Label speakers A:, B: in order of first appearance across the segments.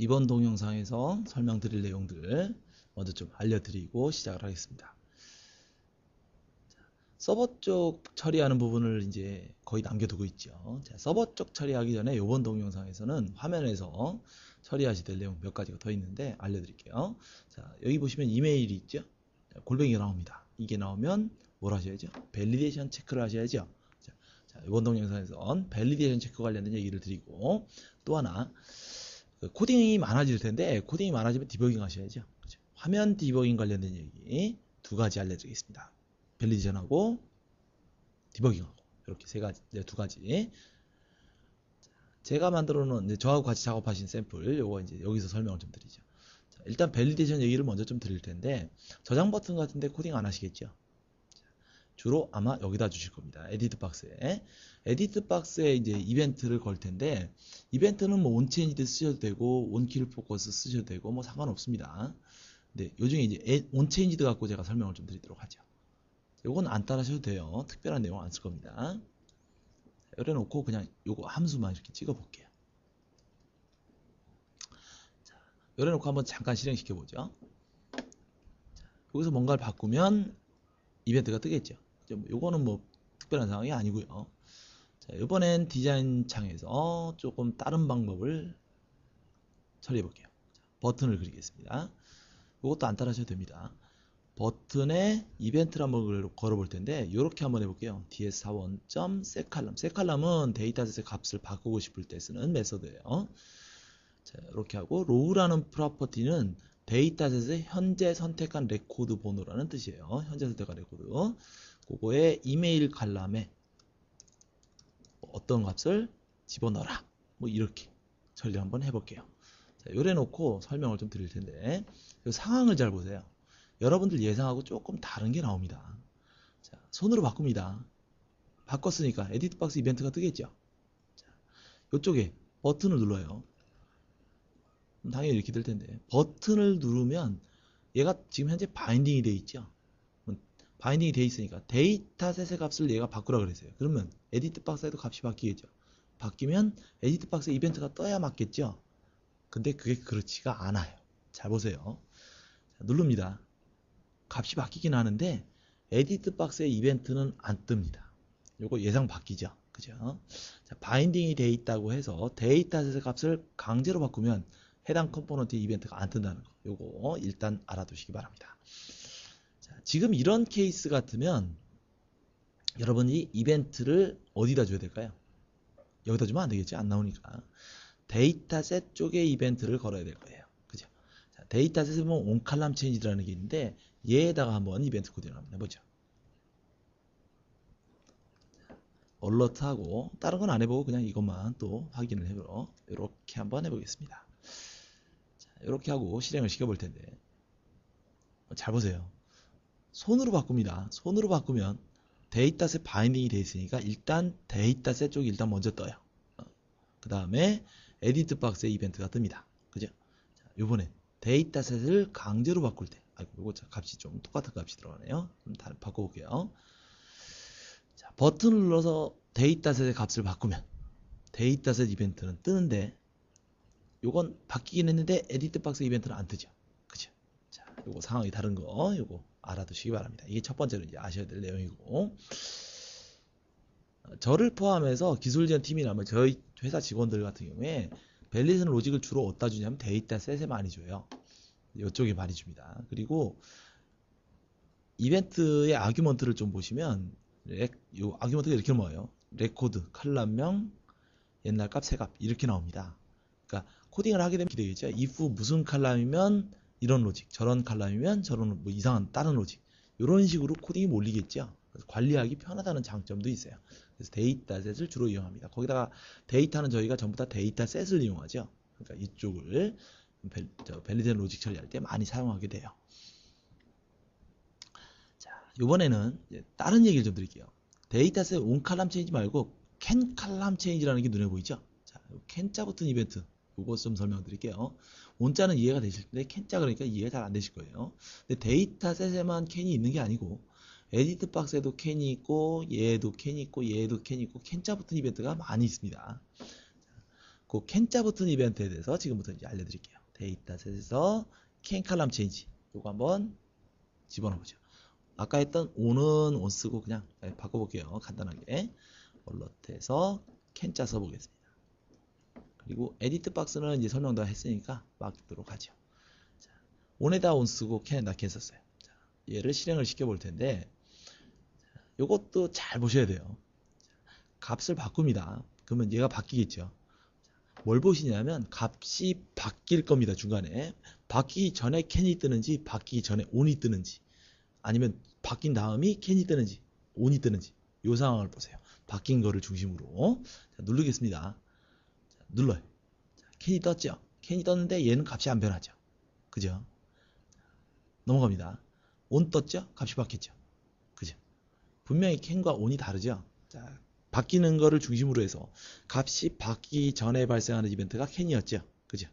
A: 이번 동영상에서 설명드릴 내용들 먼저 좀 알려드리고 시작을 하겠습니다. 서버 쪽 처리하는 부분을 이제 거의 남겨두고 있죠. 자, 서버 쪽 처리하기 전에 이번 동영상에서는 화면에서 처리하셔야 될 내용 몇 가지가 더 있는데 알려드릴게요. 자, 여기 보시면 이메일이 있죠. 자, 골뱅이가 나옵니다. 이게 나오면 뭘 하셔야죠? 밸리데이션 체크를 하셔야죠. 자, 이번 동영상에서는 밸리데이션 체크 관련된 얘기를 드리고, 또 하나 코딩이 많아질 텐데 코딩이 많아지면 디버깅 하셔야죠. 그렇죠? 화면 디버깅 관련된 얘기 두 가지 알려드리겠습니다. 밸리데이션하고 디버깅하고 이렇게 세 가지, 두 가지. 제가 만들어 놓은 저하고 같이 작업하신 샘플 요거 이제 여기서 설명을 좀 드리죠. 자, 일단 밸리데이션 얘기를 먼저 좀 드릴 텐데 저장 버튼 같은데 코딩 안 하시겠죠? 주로 아마 여기다 주실 겁니다. 에디트 박스에. 에디트 박스에 이제 이벤트를 걸 텐데, 이벤트는 뭐 온체인지드 쓰셔도 되고, 온킬 포커스 쓰셔도 되고, 뭐 상관없습니다. 근데 요 중에 이제 온체인지드 갖고 제가 설명을 좀 드리도록 하죠. 요건 안 따라하셔도 돼요. 특별한 내용 안 쓸 겁니다. 열어 놓고 그냥 요거 함수만 이렇게 찍어 볼게요. 열어 놓고 한번 잠깐 실행시켜 보죠. 여기서 뭔가를 바꾸면 이벤트가 뜨겠죠. 요거는 뭐 특별한 상황이 아니고요. 자, 이번엔 디자인 창에서 조금 다른 방법을 처리해 볼게요. 자, 버튼을 그리겠습니다. 이것도 안 따라하셔도 됩니다. 버튼에 이벤트를 한번 걸어 볼 텐데 이렇게 한번 해볼게요. ds41.setColumn. setColumn은 데이터셋의 값을 바꾸고 싶을 때 쓰는 메서드예요. 자, 이렇게 하고 row라는 프로퍼티는 데이터셋의 현재 선택한 레코드 번호라는 뜻이에요. 현재 선택한 레코드. 그거에 이메일 칼럼에 어떤 값을 집어넣어라. 뭐 이렇게 처리를 한번 해볼게요. 자, 요래 놓고 설명을 좀 드릴 텐데 상황을 잘 보세요. 여러분들 예상하고 조금 다른 게 나옵니다. 자, 손으로 바꿉니다. 바꿨으니까 에디트 박스 이벤트가 뜨겠죠. 자, 이쪽에 버튼을 눌러요. 당연히 이렇게 될 텐데 버튼을 누르면 얘가 지금 현재 바인딩이 돼 있죠. 바인딩이 돼 있으니까 데이터셋의 값을 얘가 바꾸라 그랬어요. 그러면 에디트 박스에도 값이 바뀌겠죠. 바뀌면 에디트 박스 이벤트가 떠야 맞겠죠. 근데 그게 그렇지가 않아요. 잘 보세요. 자, 누릅니다. 값이 바뀌긴 하는데 에디트 박스의 이벤트는 안 뜹니다. 요거 예상 바뀌죠. 그죠? 자, 바인딩이 돼 있다고 해서 데이터셋의 값을 강제로 바꾸면 해당 컴포넌트의 이벤트가 안 뜬다는 거. 요거 일단 알아두시기 바랍니다. 자, 지금 이런 케이스 같으면 여러분이 이벤트를 어디다 줘야 될까요? 여기다 주면 안 되겠지? 안 나오니까. 데이터셋 쪽에 이벤트를 걸어야 될 거예요. 그죠? 자, 데이터셋에 보면 온칼럼 체인지라는 게 있는데 얘에다가 한번 이벤트 코딩을 한번 해보죠. 얼러트하고 다른 건 안 해보고 그냥 이것만 또 확인을 해보러 이렇게 한번 해보겠습니다. 자, 이렇게 하고 실행을 시켜볼 텐데 잘 보세요. 손으로 바꿉니다. 손으로 바꾸면 데이터셋 바인딩이 되어 있으니까 일단 데이터셋 쪽이 일단 먼저 떠요. 그 다음에 에디트 박스에 이벤트가 뜹니다. 그죠? 자, 요번에 데이터셋을 강제로 바꿀 때 아이고 요거 값이 좀 똑같은 값이 들어가네요. 좀 다 바꿔볼게요. 자, 버튼을 눌러서 데이터셋의 값을 바꾸면 데이터셋 이벤트는 뜨는데 요건 바뀌긴 했는데 에디트 박스 이벤트는 안 뜨죠. 그죠? 자, 요거 상황이 다른 거 요거 알아두시기 바랍니다. 이게 첫 번째로 이제 아셔야 될 내용이고, 저를 포함해서 기술 지원 팀이라면 저희 회사 직원들 같은 경우에 밸리데이션 로직을 주로 어디다 주냐면 데이터셋에 많이 줘요. 이쪽에 많이 줍니다. 그리고 이벤트의 아규먼트를 좀 보시면 요 아규먼트가 이렇게 나와요. 레코드, 칼럼명, 옛날 값, 새 값 이렇게 나옵니다. 그러니까 코딩을 하게 되면 기대겠죠. if 무슨 칼럼이면 이런 로직, 저런 칼럼이면 저런 뭐 이상한 다른 로직 이런 식으로 코딩이 몰리겠죠. 그래서 관리하기 편하다는 장점도 있어요. 그래서 데이터셋을 주로 이용합니다. 거기다가 데이터는 저희가 전부 다 데이터셋을 이용하죠. 그러니까 이쪽을 밸리데이션 로직 처리할 때 많이 사용하게 돼요. 자, 이번에는 다른 얘기를 좀 드릴게요. 데이터셋 온 칼럼 체인지 말고 캔 칼럼 체인지라는 게 눈에 보이죠? 자, 캔자 붙은 이벤트 이거 좀 설명드릴게요. 온자는 이해가 되실 텐데 캔자 그러니까 이해가 잘 안 되실 거예요. 근데 데이터셋에만 캔이 있는 게 아니고 에디트 박스에도 캔이 있고 얘에도 캔이 있고 얘에도 캔이 있고 캔자 붙은 이벤트가 많이 있습니다. 그 캔자 붙은 이벤트에 대해서 지금부터 이제 알려드릴게요. 데이터셋에서 캔 칼럼 체인지 요거 한번 집어넣어보죠. 아까 했던 on은 on 쓰고 그냥 바꿔볼게요. 간단하게 얼러트에서 캔자 써보겠습니다. 그리고 에디트 박스는 이제 설명 다 했으니까 막도록 하죠. 자, on에다 on 쓰고 캔에다 캔 썼어요. 자, 얘를 실행을 시켜볼 텐데 요것도 잘 보셔야 돼요. 값을 바꿉니다. 그러면 얘가 바뀌겠죠. 뭘 보시냐면 값이 바뀔 겁니다. 중간에 바뀌기 전에 캔이 뜨는지 바뀌기 전에 on이 뜨는지 아니면 바뀐 다음이 캔이 뜨는지 on이 뜨는지 이 상황을 보세요. 바뀐 거를 중심으로 자, 누르겠습니다. 자, 눌러요. 자, 캔이 떴죠. 캔이 떴는데 얘는 값이 안 변하죠. 그죠? 넘어갑니다. on 떴죠. 값이 바뀌었죠. 그죠? 분명히 캔과 on이 다르죠. 자, 바뀌는 거를 중심으로 해서 값이 바뀌기 전에 발생하는 이벤트가 캔이었죠. 그죠?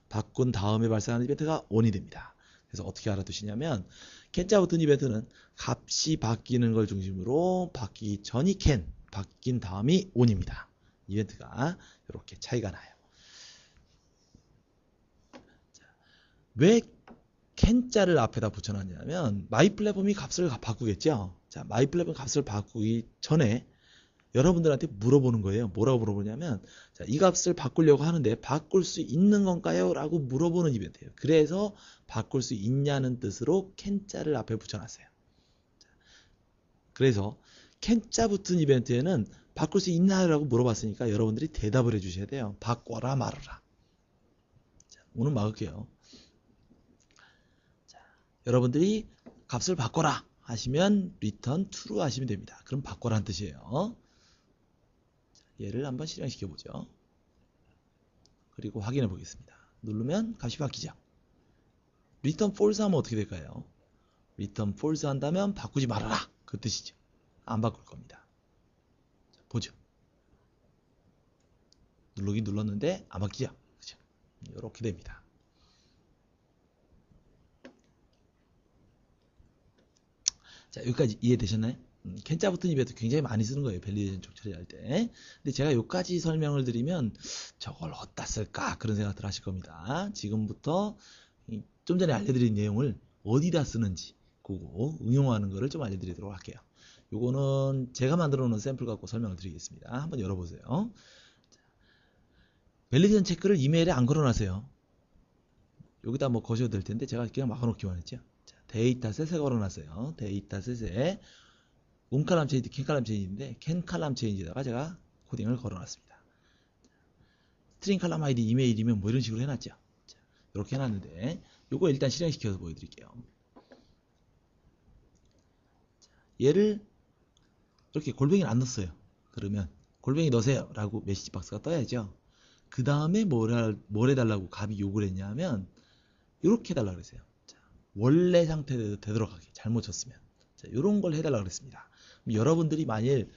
A: 바꾼 다음에 발생하는 이벤트가 on이 됩니다. 그래서 어떻게 알아두시냐면 캔자 붙은 이벤트는 값이 바뀌는 걸 중심으로 바뀌기 전이 캔, 바뀐 다음이 on입니다. 이벤트가 이렇게 차이가 나요. 자, 왜 캔자를 앞에다 붙여놨냐면 마이 플랫폼이 값을 바꾸겠죠. 자, 마이 플랫폼 값을 바꾸기 전에 여러분들한테 물어보는 거예요. 뭐라고 물어보냐면 자, 이 값을 바꾸려고 하는데 바꿀 수 있는 건가요? 라고 물어보는 이벤트예요. 그래서 바꿀 수 있냐는 뜻으로 캔자를 앞에 붙여놨어요. 자, 그래서 캔자 붙은 이벤트에는 바꿀 수 있나요? 라고 물어봤으니까 여러분들이 대답을 해주셔야 돼요. 바꿔라 말아라. 자, 오늘 막을게요. 자, 여러분들이 값을 바꿔라 하시면 return true 하시면 됩니다. 그럼 바꿔라는 뜻이에요. 얘를 한번 실행시켜 보죠. 그리고 확인해 보겠습니다. 누르면 값이 바뀌죠. return false 하면 어떻게 될까요? return false 한다면 바꾸지 말아라 그 뜻이죠. 안 바꿀 겁니다. 자, 보죠. 누르긴 눌렀는데 안 바뀌죠. 그죠? 이렇게 됩니다. 자, 여기까지 이해되셨나요? 캔자 붙은 이벤트 굉장히 많이 쓰는 거예요. 밸리데이션 쪽 처리할 때. 근데 제가 여기까지 설명을 드리면 저걸 어디다 쓸까? 그런 생각들 하실 겁니다. 지금부터 좀 전에 알려드린 내용을 어디다 쓰는지 그거 응용하는 거를 좀 알려드리도록 할게요. 요거는 제가 만들어 놓은 샘플 갖고 설명을 드리겠습니다. 한번 열어보세요. 밸리데이션 체크를 이메일에 안 걸어놨어요. 여기다 뭐 거셔도 될 텐데 제가 그냥 막아놓기만 했죠. 자, 데이터셋에 걸어놨어요. 데이터셋에 칼럼 체인지, 캔 칼럼 체인지인데 캔 칼럼 체인지에다가 제가 코딩을 걸어놨습니다. 스트링 칼럼 아이디 이메일이면 뭐 이런 식으로 해놨죠. 자, 이렇게 해놨는데 요거 일단 실행시켜서 보여드릴게요. 자, 얘를 이렇게 골뱅이를 안 넣었어요. 그러면 골뱅이 넣으세요 라고 메시지 박스가 떠야죠. 그 다음에 뭘 해달라고 값이 요구를 했냐면 이렇게 해달라고 그랬어요. 자, 원래 상태대로 되돌아가게 잘못 쳤으면 자, 요런 걸 해달라고 그랬습니다. 여러분들이 만일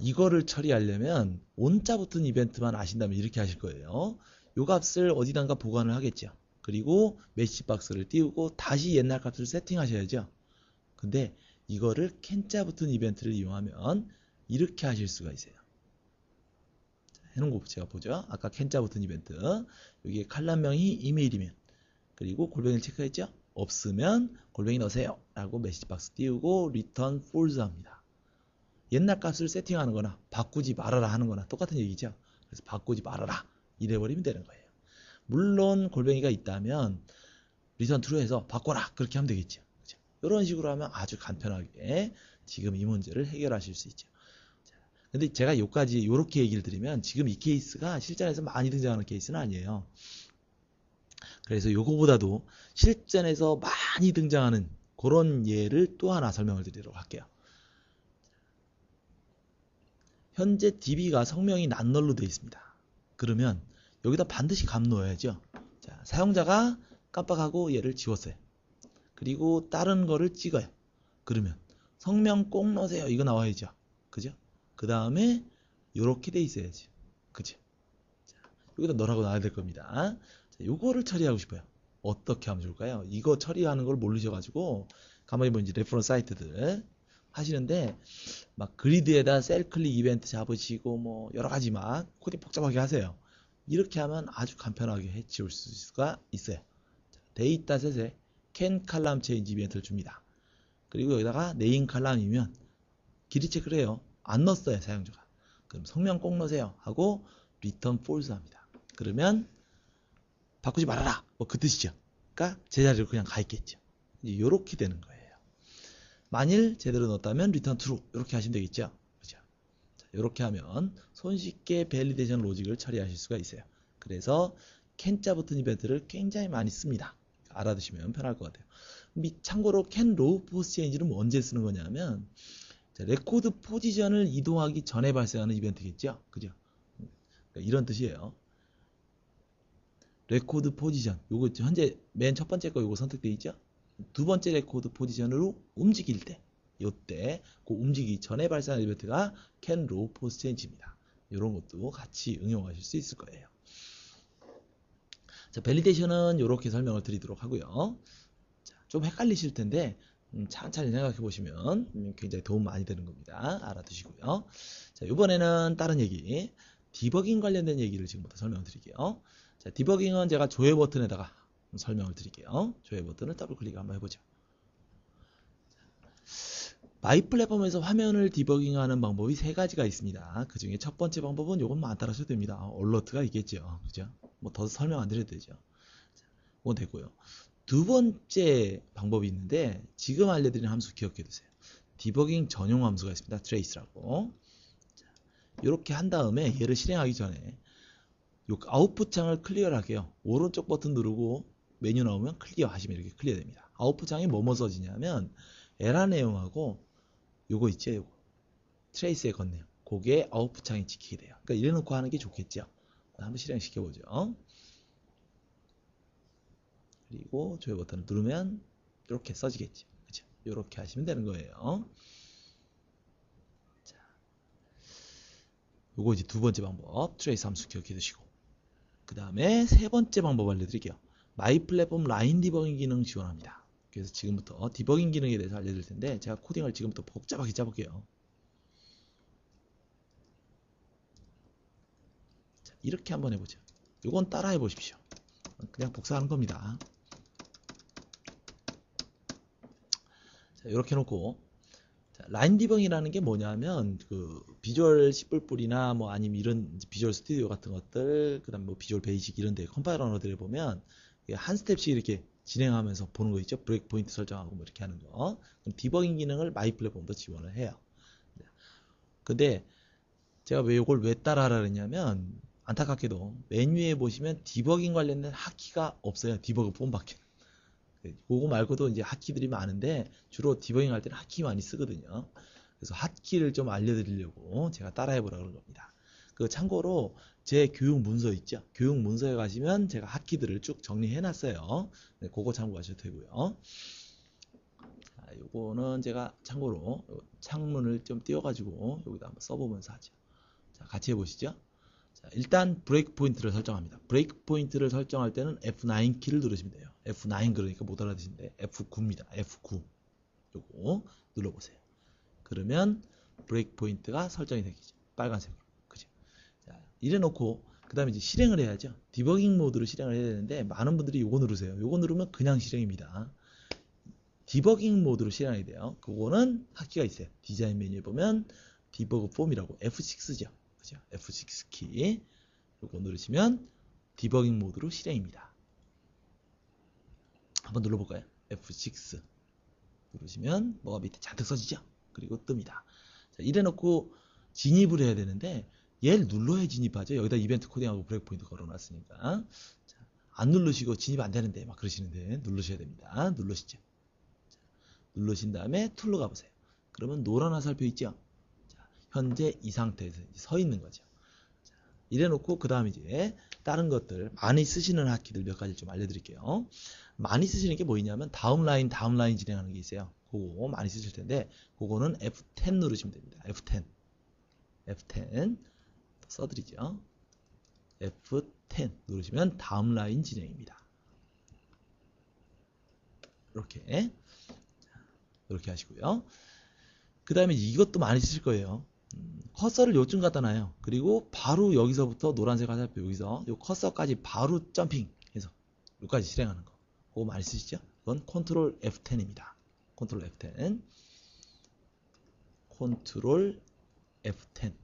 A: 이거를 처리하려면 on자 붙은 이벤트만 아신다면 이렇게 하실 거예요. 요 값을 어디단가 보관을 하겠죠. 그리고 메시지 박스를 띄우고 다시 옛날 값을 세팅하셔야죠. 근데 이거를 캔자 붙은 이벤트를 이용하면 이렇게 하실 수가 있어요. 자, 해놓은 거 제가 보죠. 아까 캔자 붙은 이벤트 여기에 칼럼명이 이메일이면 그리고 골뱅이를 체크했죠. 없으면 골뱅이 넣으세요 라고 메시지 박스 띄우고 return false 합니다. 옛날 값을 세팅하는 거나 바꾸지 말아라 하는 거나 똑같은 얘기죠. 그래서 바꾸지 말아라 이래버리면 되는 거예요. 물론 골뱅이가 있다면 return true해서 바꿔라 그렇게 하면 되겠죠. 그렇죠? 이런 식으로 하면 아주 간편하게 지금 이 문제를 해결하실 수 있죠. 자, 근데 제가 여기까지 이렇게 얘기를 드리면 지금 이 케이스가 실전에서 많이 등장하는 케이스는 아니에요. 그래서 요거보다도 실전에서 많이 등장하는 그런 예를 또 하나 설명을 드리도록 할게요. 현재 DB가 성명이 난널로 되어 있습니다. 그러면 여기다 반드시 값 넣어야죠. 자, 사용자가 깜빡하고 얘를 지웠어요. 그리고 다른 거를 찍어요. 그러면 성명 꼭 넣으세요. 이거 나와야죠. 그죠? 그 다음에 이렇게 돼 있어야지. 그죠? 자, 여기다 넣으라고 나와야 될 겁니다. 자, 요거를 처리하고 싶어요. 어떻게 하면 좋을까요? 이거 처리하는 걸 모르셔가지고 가만히 보면 이제 레퍼런스 사이트들 하시는데 막 그리드에다 셀 클릭 이벤트 잡으시고 뭐 여러 가지 막 코딩 복잡하게 하세요. 이렇게 하면 아주 간편하게 해치울 수가 있어요. 데이터셋에 can column change 이벤트를 줍니다. 그리고 여기다가 name column이면 길이 체크를 해요. 안 넣었어요, 사용자가. 그럼 성명 꼭 넣으세요 하고 return false 합니다. 그러면 바꾸지 말아라, 뭐 그 뜻이죠. 그러니까 제자리로 그냥 가 있겠죠. 이렇게 되는 거예요. 만일 제대로 넣었다면 return true 이렇게 하시면 되겠죠. 그죠? 이렇게 하면 손쉽게 밸리데이션 로직을 처리하실 수가 있어요. 그래서 can자 붙은 이벤트를 굉장히 많이 씁니다. 알아두시면 편할 것 같아요. 참고로 can row post change는 언제 쓰는 거냐면 레코드 포지션을 이동하기 전에 발생하는 이벤트겠죠. 그죠? 그러니까 이런 뜻이에요. 레코드 포지션, 요거 현재 맨 첫 번째 거 요거 선택되어 있죠. 두 번째 레코드 포지션으로 움직일 때, 요때 그 움직이기 전에 발생하는 이벤트가 can row post change입니다. 이런 것도 같이 응용하실 수 있을 거예요. 자, 밸리데이션은 이렇게 설명을 드리도록 하고요. 자, 좀 헷갈리실 텐데 천천히 생각해 보시면 굉장히 도움 많이 되는 겁니다. 알아두시고요. 자, 이번에는 다른 얘기, 디버깅 관련된 얘기를 지금부터 설명을 드릴게요. 자, 디버깅은 제가 조회 버튼에다가 설명을 드릴게요. 조회 버튼을 더블 클릭 한번 해보죠. 마이 플랫폼에서 화면을 디버깅하는 방법이 세 가지가 있습니다. 그 중에 첫 번째 방법은 요것만 안 따라하셔도 됩니다. 얼러트가 있겠죠. 그죠? 뭐 더 설명 안 드려도 되죠. 자, 그건 되고요. 두 번째 방법이 있는데 지금 알려드리는 함수 기억해 두세요. 디버깅 전용 함수가 있습니다. trace라고. 이렇게 한 다음에 얘를 실행하기 전에 요 아웃풋 창을 클리어하게요. 오른쪽 버튼 누르고 메뉴 나오면 클리어 하시면 이렇게 클리어 됩니다. 아웃풋 창이 뭐뭐 써지냐면 에라 내용하고 요거 있죠, 요거 트레이스의 건네요. 그게 아웃풋 창이 지키게 돼요. 그러니까 이래놓고 하는 게 좋겠죠. 한번 실행시켜 보죠. 그리고 조회 버튼을 누르면 이렇게 써지겠죠. 그죠? 이렇게 하시면 되는 거예요. 자, 요거 이제 두 번째 방법 트레이스 함수 기억해 두시고, 그 다음에 세 번째 방법 알려드릴게요. 마이 플랫폼 라인 디버깅 기능 지원합니다. 그래서 지금부터 디버깅 기능에 대해서 알려드릴 텐데 제가 코딩을 지금부터 복잡하게 짜볼게요. 자, 이렇게 한번 해보죠. 요건 따라 해보십시오. 그냥 복사하는 겁니다. 자, 이렇게 해놓고, 자, 라인 디버깅이라는 게 뭐냐면 그 비주얼 C++이나 뭐 아니면 이런 비주얼 스튜디오 같은 것들, 그다음 뭐 비주얼 베이직 이런 데 컴파일러 언어들에 보면 한 스텝씩 이렇게 진행하면서 보는 거 있죠. 브레이크 포인트 설정하고 뭐 이렇게 하는 거. 그럼 디버깅 기능을 마이 플랫폼도 지원을 해요. 근데 제가 왜 이걸 왜 따라하라 그랬냐면 안타깝게도 메뉴에 보시면 디버깅 관련된 핫키가 없어요. 디버그 폼밖에. 그거 말고도 이제 핫키들이 많은데 주로 디버깅 할 때는 핫키 많이 쓰거든요. 그래서 핫키를 좀 알려드리려고 제가 따라해보라 그런 겁니다. 그 참고로 제 교육 문서 있죠. 교육 문서에 가시면 제가 핫키들을 쭉 정리해놨어요. 네, 그거 참고하셔도 되고요. 자, 요거는 제가 참고로 창문을 좀 띄워가지고 여기다 한번 써보면서 하죠. 자, 같이 해보시죠. 자, 일단 브레이크 포인트를 설정합니다. 브레이크 포인트를 설정할 때는 F9 키를 누르시면 돼요. F9 그러니까 못 알아듣시는데 F9입니다. F9 요거 눌러보세요. 그러면 브레이크 포인트가 설정이 되겠죠. 빨간색으로. 그죠? 자, 이래 놓고 그 다음에 이제 실행을 해야죠. 디버깅 모드로 실행을 해야 되는데 많은 분들이 요거 누르세요. 요거 누르면 그냥 실행입니다. 디버깅 모드로 실행해야 돼요. 그거는 핫키가 있어요. 디자인 메뉴에 보면 디버그 폼이라고 F6죠. 그죠? F6 키 요거 누르시면 디버깅 모드로 실행입니다. 한번 눌러볼까요? F6 누르시면 뭐가 밑에 잔뜩 써지죠? 그리고 뜹니다. 자, 이래 놓고 진입을 해야 되는데 얘를 눌러야 진입하죠. 여기다 이벤트 코딩하고 브레이크 포인트 걸어놨으니까. 자, 안 누르시고 진입 안 되는데 막 그러시는데 누르셔야 됩니다. 누르시죠. 자, 누르신 다음에 툴로 가보세요. 그러면 노란 화살표 있죠? 자, 현재 이 상태에서 서 있는 거죠. 자, 이래 놓고 그 다음 이제 다른 것들 많이 쓰시는 핫키들 몇 가지 좀 알려드릴게요. 많이 쓰시는 게 뭐 있냐면 다음 라인 진행하는 게 있어요. 그거 많이 쓰실 텐데 그거는 F10 누르시면 됩니다. F10 써드리죠. F10 누르시면 다음 라인 진행입니다. 이렇게 하시고요. 그 다음에 이것도 많이 쓰실 거예요. 커서를 요쯤 갖다 놔요. 그리고 바로 여기서부터 노란색 화살표 여기서 요 커서까지 바로 점핑해서 여기까지 실행하는 거. 그거 많이 쓰시죠? 이건 컨트롤 F10입니다. 컨트롤 F10. 컨트롤 F10.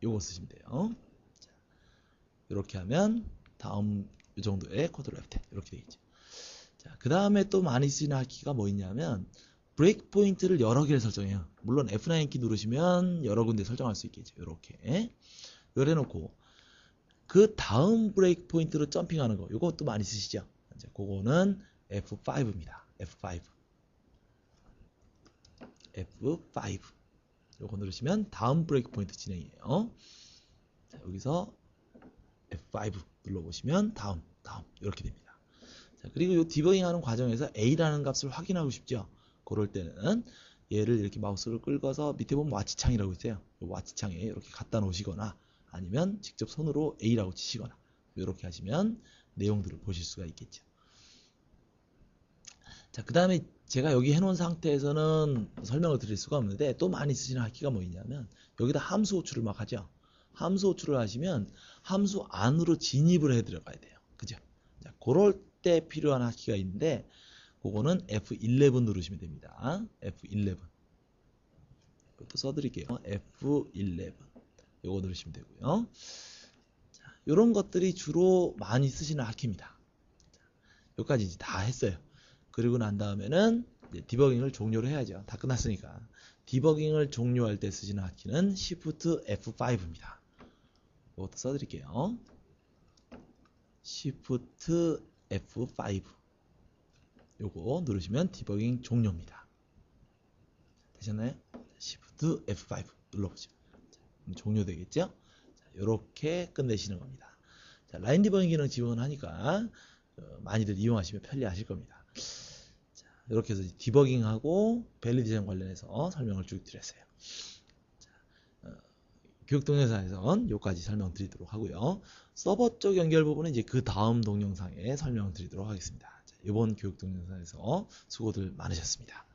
A: 요거 쓰시면 돼요. 자, 이렇게 하면 다음 이 정도의 컨트롤 F10 이렇게 되겠죠. 자, 그 다음에 또 많이 쓰이는 하키가 뭐 있냐면 브레이크 포인트를 여러 개를 설정해요. 물론 F9 키 누르시면 여러 군데 설정할 수 있겠죠. 이렇게 요래놓고 그 다음 브레이크 포인트로 점핑하는 거 요것도 많이 쓰시죠. 이제 그거는 F5입니다. F5 F5 요거 누르시면 다음 브레이크 포인트 진행이에요. 자, 여기서 F5 눌러보시면 다음 이렇게 됩니다. 자, 그리고 이 디버깅 하는 과정에서 A라는 값을 확인하고 싶죠. 그럴 때는 얘를 이렇게 마우스를 끌어서 밑에 보면 와치창이라고 있어요. 이 와치창에 이렇게 갖다 놓으시거나 아니면 직접 손으로 A라고 치시거나 이렇게 하시면 내용들을 보실 수가 있겠죠. 자, 그 다음에 제가 여기 해놓은 상태에서는 설명을 드릴 수가 없는데 또 많이 쓰시는 하키가 뭐 있냐면 여기다 함수 호출을 막 하죠. 함수 호출을 하시면 함수 안으로 진입을 해 들어가야 돼요. 그죠? 자, 그럴 때 필요한 하키가 있는데 그거는 F11 누르시면 됩니다. F11 이것도 써드릴게요. F11 요거 누르시면 되고요. 자, 요런 것들이 주로 많이 쓰시는 하키입니다. 자, 여기까지 이제 다 했어요. 그리고 난 다음에는 이제 디버깅을 종료를 해야죠. 다 끝났으니까. 디버깅을 종료할 때 쓰시는 하키는 Shift F5입니다. 이것도 써드릴게요. Shift F5 요거 누르시면 디버깅 종료입니다. 되셨나요? Shift F5 눌러보죠. 종료되겠죠? 이렇게 끝내시는 겁니다. 자, 라인 디버깅 기능 지원하니까 많이들 이용하시면 편리하실 겁니다. 자, 이렇게 해서 디버깅하고 밸리데이션 관련해서 설명을 쭉 드렸어요. 자, 교육 동영상에서는 여기까지 설명드리도록 하고요. 서버 쪽 연결 부분은 이제 그 다음 동영상에 설명드리도록 하겠습니다. 자, 이번 교육 동영상에서 수고들 많으셨습니다.